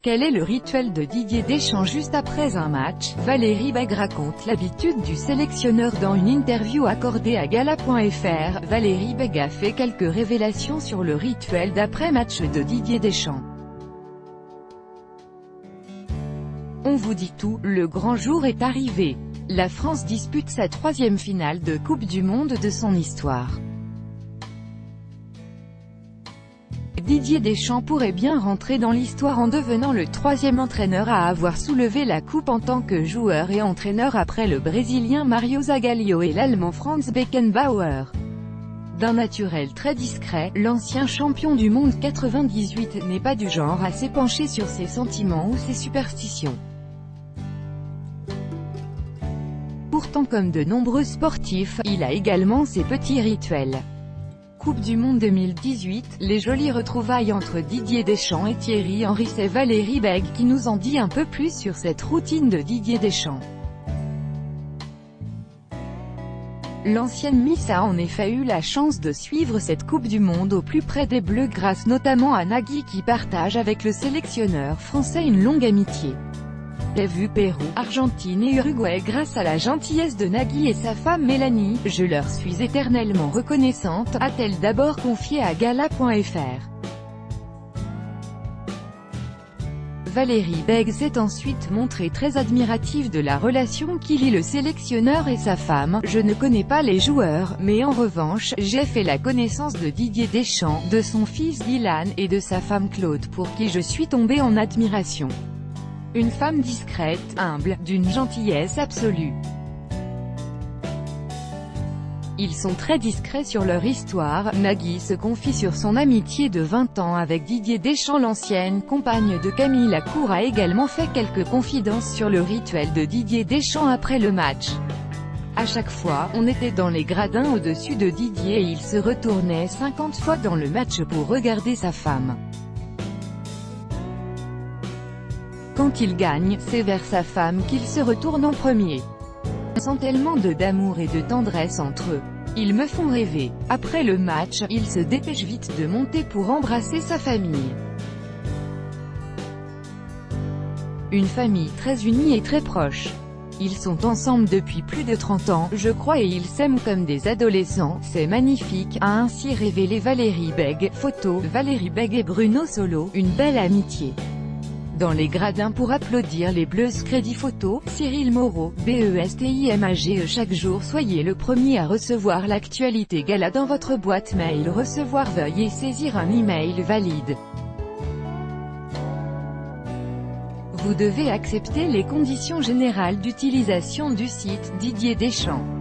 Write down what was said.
Quel est le rituel de Didier Deschamps juste après un match? Valérie Bègue raconte l'habitude du sélectionneur dans une interview accordée à Gala.fr. Valérie Bègue a fait quelques révélations sur le rituel d'après-match de Didier Deschamps. On vous dit tout, le grand jour est arrivé. La France dispute sa 3e finale de Coupe du Monde de son histoire. Didier Deschamps pourrait bien rentrer dans l'histoire en devenant le 3e entraîneur à avoir soulevé la coupe en tant que joueur et entraîneur après le Brésilien Mario Zagallo et l'Allemand Franz Beckenbauer. D'un naturel très discret, l'ancien champion du monde 98 n'est pas du genre à s'épancher sur ses sentiments ou ses superstitions. Pourtant, comme de nombreux sportifs, il a également ses petits rituels. Coupe du Monde 2018, les jolies retrouvailles entre Didier Deschamps et Thierry Henry. C'est Valérie Bègue qui nous en dit un peu plus sur cette routine de Didier Deschamps. L'ancienne Miss a en effet eu la chance de suivre cette Coupe du Monde au plus près des Bleus grâce notamment à Nagui qui partage avec le sélectionneur français une longue amitié. J'ai vu Pérou, Argentine et Uruguay grâce à la gentillesse de Nagui et sa femme Mélanie, je leur suis éternellement reconnaissante, a-t-elle d'abord confié à Gala.fr. Valérie Bègue s'est ensuite montrée très admirative de la relation qui lie le sélectionneur et sa femme. Je ne connais pas les joueurs, mais en revanche, j'ai fait la connaissance de Didier Deschamps, de son fils Dylan, et de sa femme Claude pour qui je suis tombée en admiration. Une femme discrète, humble, d'une gentillesse absolue. Ils sont très discrets sur leur histoire. Nagui se confie sur son amitié de 20 ans avec Didier Deschamps. L'ancienne compagne de Camille Lacour a également fait quelques confidences sur le rituel de Didier Deschamps après le match. À chaque fois, on était dans les gradins au-dessus de Didier et il se retournait 50 fois dans le match pour regarder sa femme. Quand il gagne, c'est vers sa femme qu'il se retourne en premier. On sent tellement d'amour et de tendresse entre eux. Ils me font rêver. Après le match, il se dépêche vite de monter pour embrasser sa famille. Une famille très unie et très proche. Ils sont ensemble depuis plus de 30 ans, je crois, et ils s'aiment comme des adolescents. C'est magnifique, a ainsi révélé Valérie Bègue. Photo, Valérie Bègue et Bruno Solo, une belle amitié. Dans les gradins pour applaudir les Bleus. Crédit photo, Cyril Moreau, BESTIMAGE. Chaque jour soyez le premier à recevoir l'actualité Gala dans votre boîte mail. Recevoir, veuillez saisir un email valide. Vous devez accepter les conditions générales d'utilisation du site Didier Deschamps.